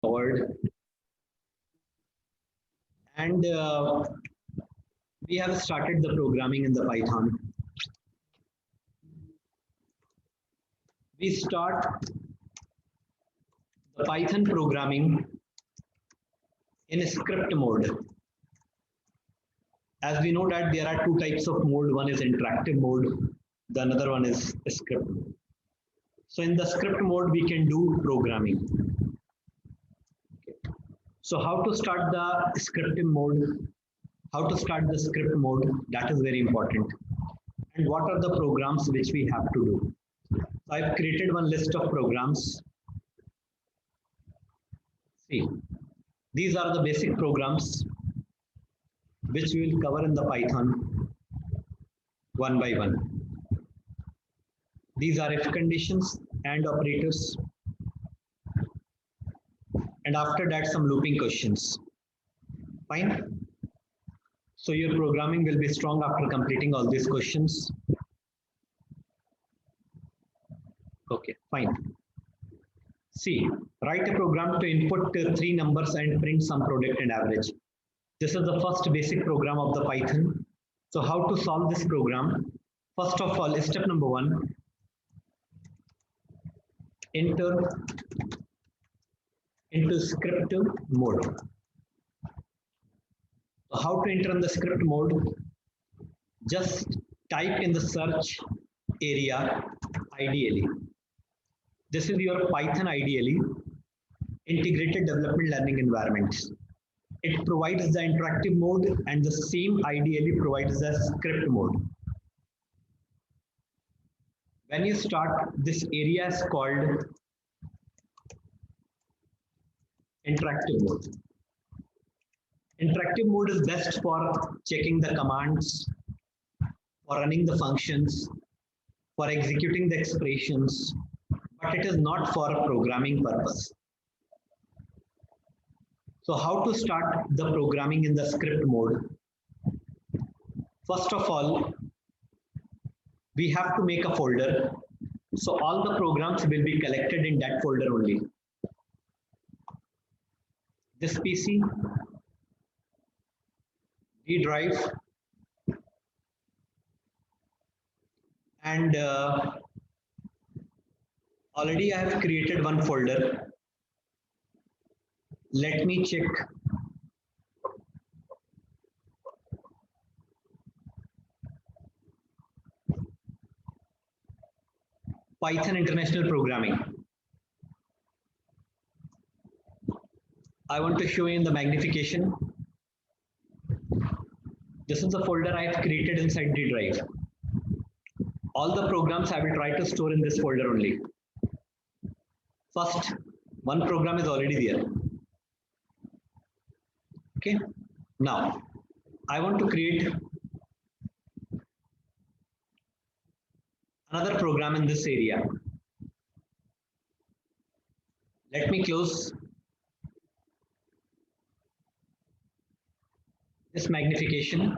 Forward. And we have started the programming in the Python. We start the Python programming in script mode. As we know that there are two types of mode. One is interactive mode, the another one is script. So in the script mode, we can do programming. So how to start the scripting mode? How to start the script mode? That is very important. And what are the programs which we have to do? So I've created one list of programs. See, these are the basic programs which we will cover in the Python one by one. These are if conditions and operators. And after that, some looping questions. Fine. So your programming will be strong after completing all these questions. Okay, fine. See, write a program to input three numbers and print some product and average. This is the first basic program of the Python. So how to solve this program? First of all, step number one, enter into script mode. So how to enter in the script mode? Just type in the search area IDLE. This is your Python IDLE, Integrated Development Learning Environment. It provides the interactive mode and the same IDLE provides the script mode. When you start, this area is called interactive mode. Interactive mode is best for checking the commands, for running the functions, for executing the expressions, but it is not for programming purpose. So how to start the programming in the script mode? First of all, we have to make a folder. So all the programs will be collected in that folder only. This PC, D drive, and already I have created one folder. Let me check. Python International Programming. I want to show you in the magnification. This is the folder I have created inside the drive. All the programs I will try to store in this folder only. First, one program is already there. Okay. Now, I want to create another program in this area. Let me close this magnification.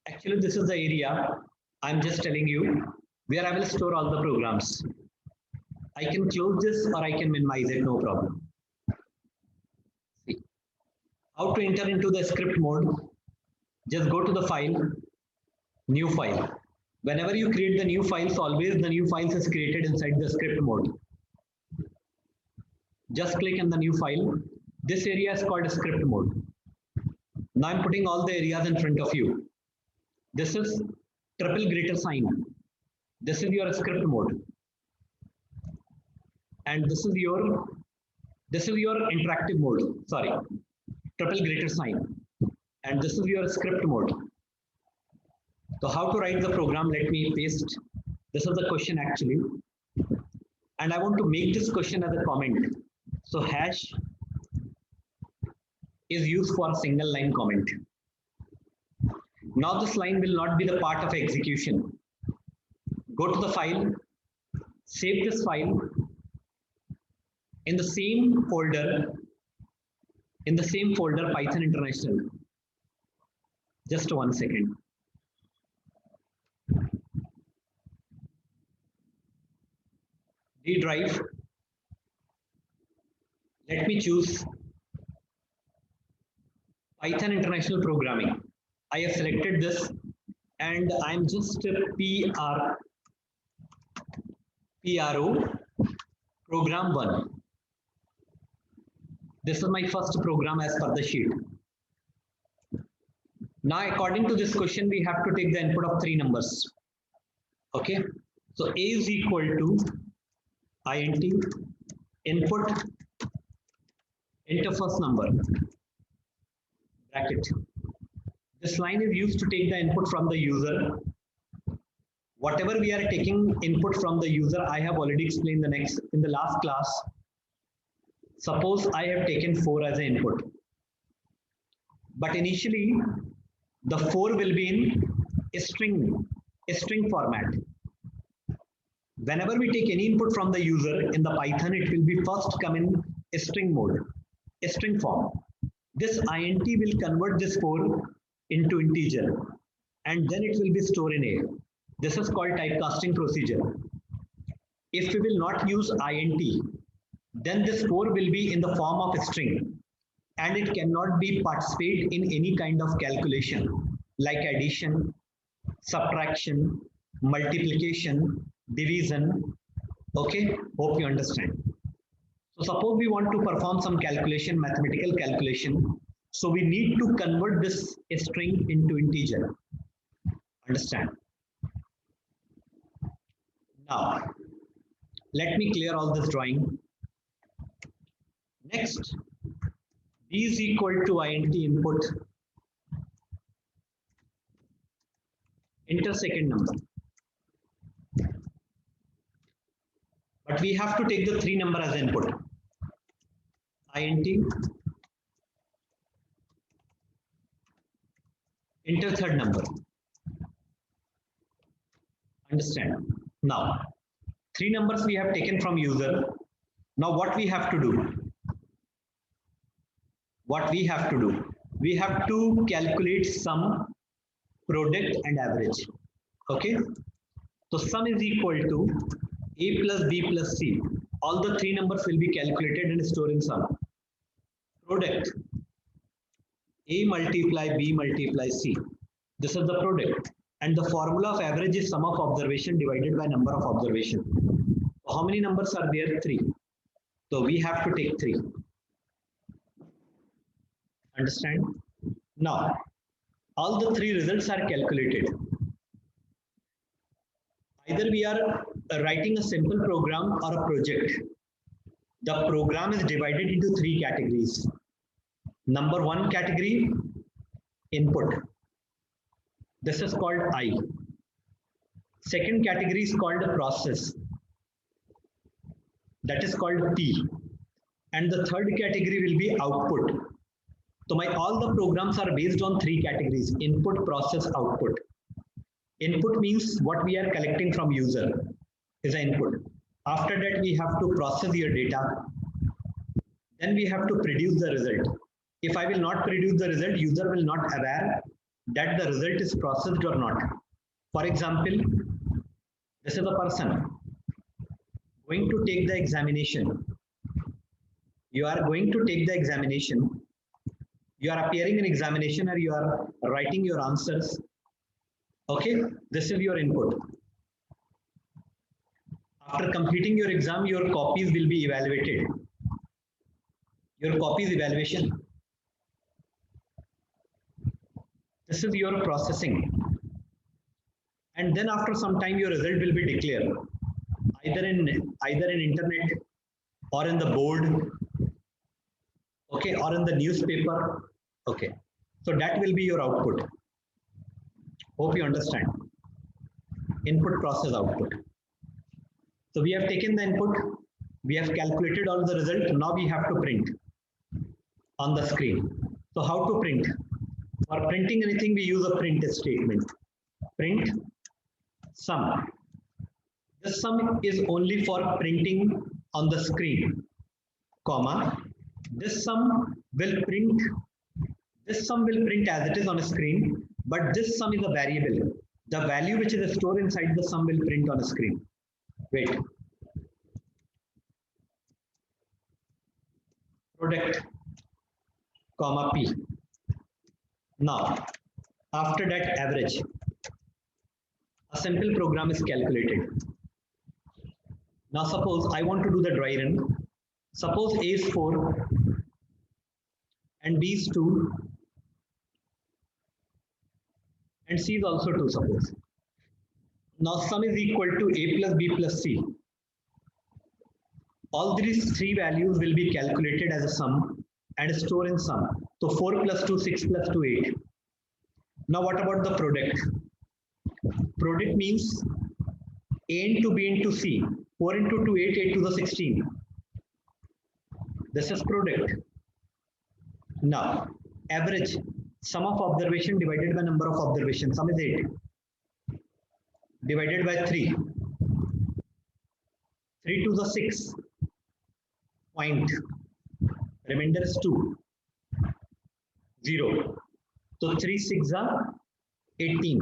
Actually, this is the area I'm just telling you where I will store all the programs. I can close this or I can minimize it, no problem. See. How to enter into the script mode? Just go to the file, new file. Whenever you create the new files, always the new files is created inside the script mode. Just click on the new file. This area is called script mode. Now I'm putting all the areas in front of you. This is triple greater sign. This is your script mode. And this is your interactive mode. Sorry, triple greater sign. And this is your script mode. So how to write the program? Let me paste. This is the question actually. And I want to make this question as a comment. So hash is used for single line comment. Now this line will not be the part of execution. Go to the file, save this file in the same folder, Python International. Just 1 second. D drive. Let me choose Python International Programming. I have selected this and I'm just PRO program 1. This is my first program as per the sheet. Now, according to this question, we have to take the input of 3 numbers. Okay. So A is equal to int input enter first number bracket. This line is used to take the input from the user. Whatever we are taking input from the user, I have already explained in the last class. Suppose I have taken 4 as an input, but initially the 4 will be in a string format. Whenever we take any input from the user in the Python, it will be first come in a string mode, a string form. This int will convert this 4 into integer, and then it will be stored in A. This is called typecasting procedure. If we will not use int, then this 4 will be in the form of a string, and it cannot be participate in any kind of calculation like addition, subtraction, multiplication, division. Okay, hope you understand. So suppose we want to perform some calculation, mathematical calculation. So we need to convert this string into integer. Understand? Now, let me clear all this drawing. Next, B is equal to int input enter second number. But we have to take the 3 number as input. Int enter third number. Understand? Now, 3 numbers we have taken from user. Now what we have to do? We have to calculate sum, product and average. Okay. So sum is equal to A plus B plus C. All the 3 numbers will be calculated and stored in sum. Product, A multiply B multiply C. This is the product. And the formula of average is sum of observation divided by number of observation. How many numbers are there? 3. So we have to take 3. Understand? Now, all the 3 results are calculated. Either we are writing a simple program or a project. The program is divided into 3 categories. Number 1 category, input. This is called I. Second category is called process. That is called P. And the third category will be output. So all the programs are based on 3 categories: input, process, output. Input means what we are collecting from user is an input. After that, we have to process your data. Then we have to produce the result. If I will not produce the result, user will not aware that the result is processed or not. For example, this is a person going to take the examination. You are going to take the examination. You are appearing in examination or you are writing your answers. Okay, this is your input. After completing your exam, your copies will be evaluated. Your copies evaluation. This is your processing. And then after some time, your result will be declared either in internet or in the board, okay, or in the newspaper. Okay, so that will be your output. Hope you understand. Input, process, output. So we have taken the input, we have calculated all the result. Now we have to print on the screen. So how to print? For printing anything, we use a print statement. Print sum. This sum is only for printing on the screen, comma. This sum will print as it is on a screen, but this sum is a variable. The value which is stored inside the sum will print on a screen. Wait. product, comma P. Now, after that average, a simple program is calculated. Now suppose I want to do the dry run. Suppose A is 4 and B is 2 and C is also 2, suppose. Now sum is equal to A plus B plus C. All these three values will be calculated as a sum and stored in sum. So 4 plus 2, 6 plus 2, 8. Now what about the product? Product means A into B into C. 4 into 2, 8, 8 to the 16. This is product. Now, average, sum of observation divided by number of observations. Sum is 8. Divided by 3. 3 to the 6. Point. Remainder is 2. 0. So 3 6 are 18.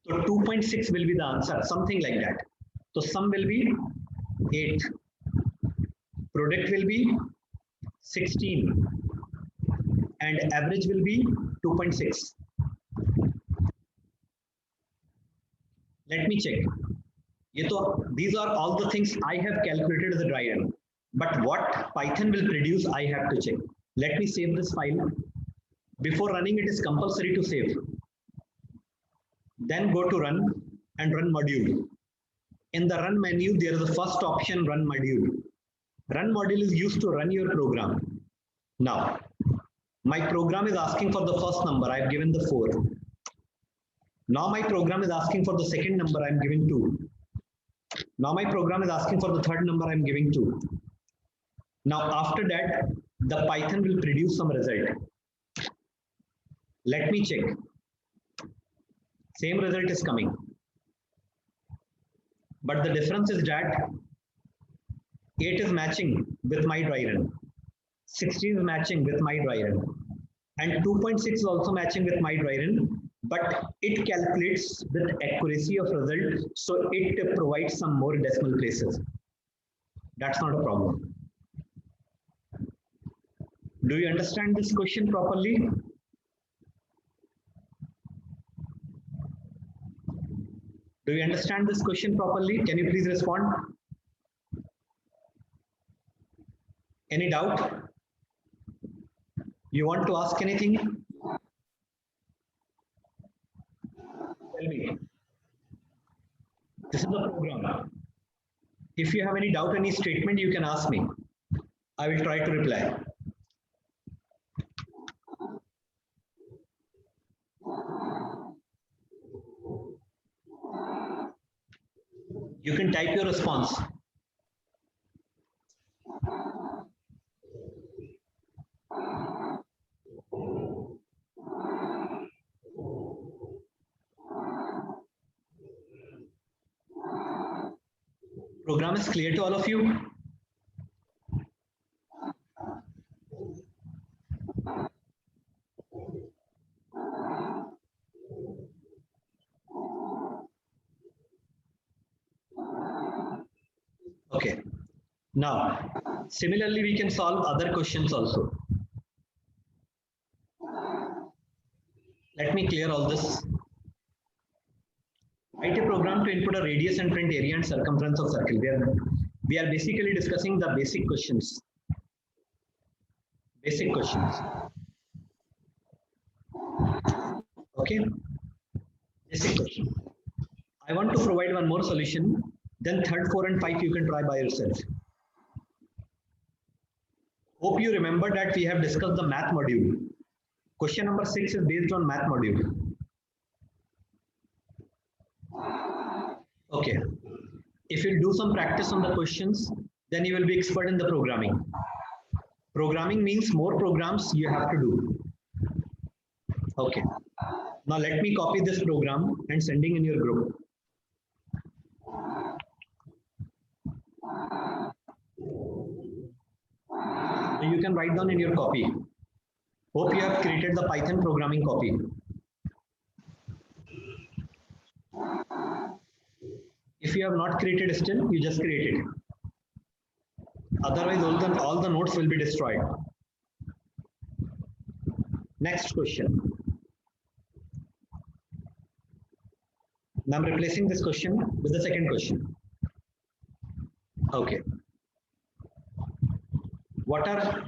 So 2.6 will be the answer, something like that. So sum will be 8. Product will be 16. And average will be 2.6. Let me check. These are all the things I have calculated as a dry run. But what Python will produce, I have to check. Let me save this file. Before running, it is compulsory to save. Then go to run and run module. In the run menu, there is the first option, run module. Run module is used to run your program. Now, my program is asking for the first number. I have given the 4. Now my program is asking for the second number. I am giving 2. Now my program is asking for the third number. I am giving 2. Now after that, the Python will produce some result. Let me check. Same result is coming. But the difference is that 8 is matching with my dry run. 16 is matching with my dry run. And 2.6 is also matching with my dry run. But it calculates with accuracy of result. So it provides some more decimal places. That's not a problem. Do you understand this question properly? Do you understand this question properly? Can you please respond? Any doubt? You want to ask anything? Tell me. This is the program. If you have any doubt, any statement, you can ask me. I will try to reply. You can type your response. Program is clear to all of you? Okay. Now, similarly, we can solve other questions also. Let me clear all this. Write a program to input a radius and print area and circumference of circle. We are basically discussing the basic questions. Basic questions. Okay. Basic question. I want to provide one more solution. Then third, 4 and 5 you can try by yourself. Hope you remember that we have discussed the math module. Question number 6 is based on math module. Okay. If you do some practice on the questions, then you will be expert in the programming. Programming means more programs you have to do. Okay. Now let me copy this program and sending in your group. So you can write down in your copy. Hope you have created the Python programming copy. If you have not created still, you just create it. Otherwise, all the notes will be destroyed. Next question. Now I'm replacing this question with the second question. Okay. What are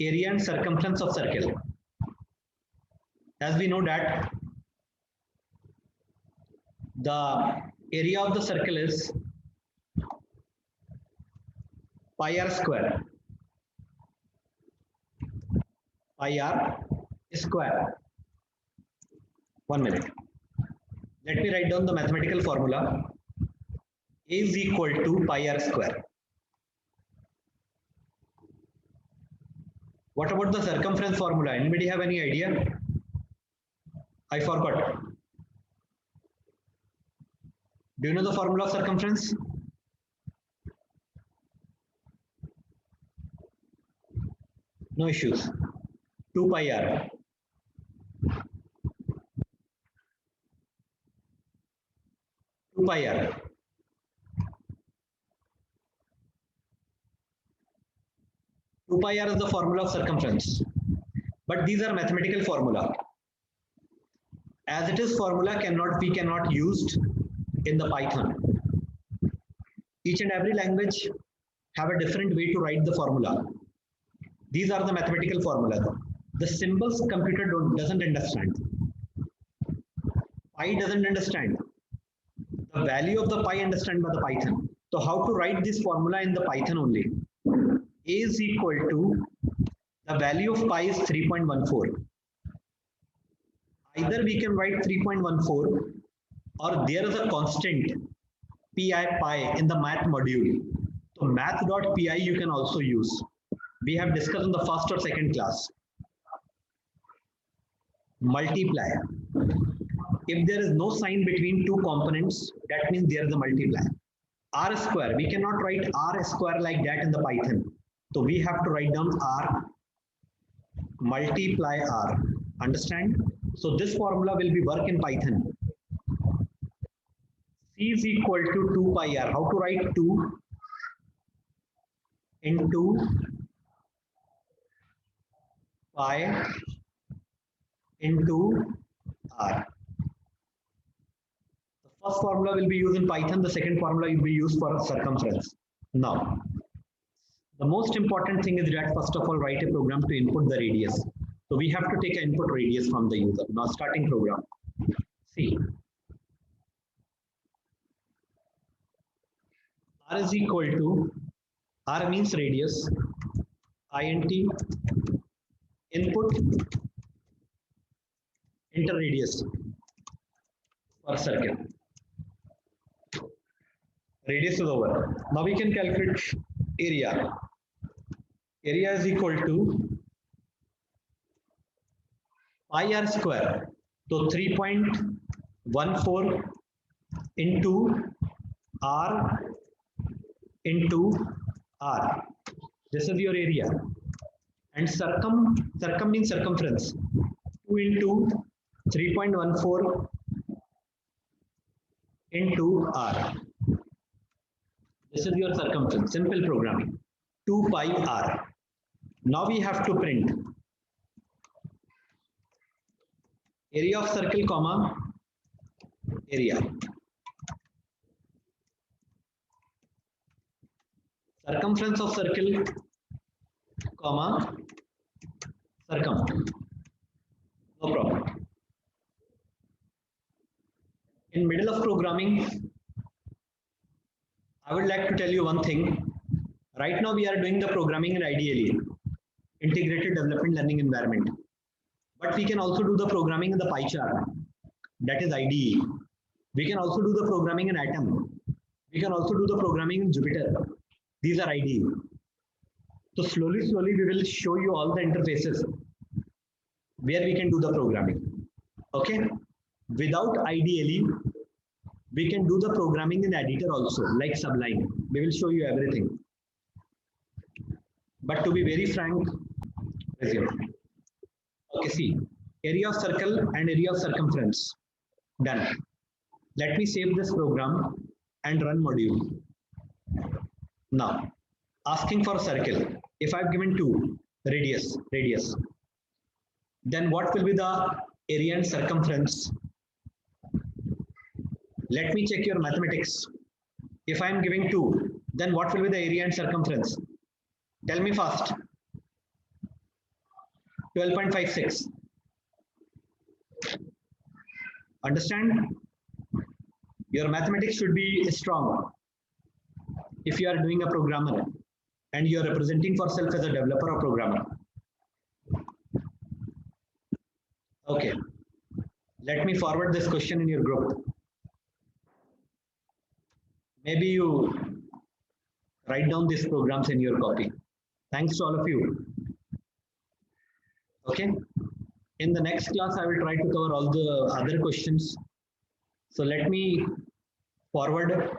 area and circumference of circle? As we know that the area of the circle is pi r square. Pi r square. 1 minute. Let me write down the mathematical formula. A is equal to pi r square. What about the circumference formula? Anybody have any idea? I forgot. Do you know the formula of circumference? No issues. 2 pi r. 2 pi r. 2 pi r is the formula of circumference. But these are mathematical formula. As it is formula we cannot use in the Python. Each and every language have a different way to write the formula. These are the mathematical formulas. The symbols computer doesn't understand. Pi doesn't understand. The value of the pi understand by the Python. So how to write this formula in the Python only? A is equal to the value of pi is 3.14. Either we can write 3.14 or there is a constant pi in the math module. So math.pi you can also use. We have discussed in the first or second class. Multiply. If there is no sign between two components, that means there is a multiply. R square, we cannot write R square like that in the Python. So we have to write down R multiply R. Understand? So this formula will be work in Python. C is equal to 2 pi R. How to write 2 into pi into R. The first formula will be used in Python. The second formula will be used for circumference. Now, the most important thing is that first of all, write a program to input the radius. So we have to take an input radius from the user. Now starting program. See. R is equal to, R means radius, int, input, enter radius per circle. Radius is over. Now we can calculate area. Area is equal to pi r square. So 3.14 into R into R. This is your area. And circum means circumference. 2 into 3.14 into R. This is your circumference. Simple programming. 2 pi R. Now we have to print area of circle comma area. Circumference of circle comma circum. No problem. In middle of programming, I would like to tell you one thing. Right now we are doing the programming in IDLE, Integrated Development Learning Environment. But we can also do the programming in the PyCharm, that is IDE. We can also do the programming in Atom. We can also do the programming in Jupyter. These are IDE. So slowly we will show you all the interfaces where we can do the programming. Okay. Without IDLE, we can do the programming in editor also, like Sublime. We will show you everything. But to be very frank, resume. Okay, see, area of circle and area of circumference. Done. Let me save this program and run module. Now, asking for circle. If I've given 2, radius. then what will be the area and circumference? Let me check your mathematics. If I am giving 2, then what will be the area and circumference? Tell me fast. 12.56. Understand? Your mathematics should be strong if you are doing a programmer and you are representing for self as a developer or programmer. Okay. Let me forward this question in your group. Maybe you write down these programs in your copy. Thanks to all of you. Okay. In the next class, I will try to cover all the other questions. So let me forward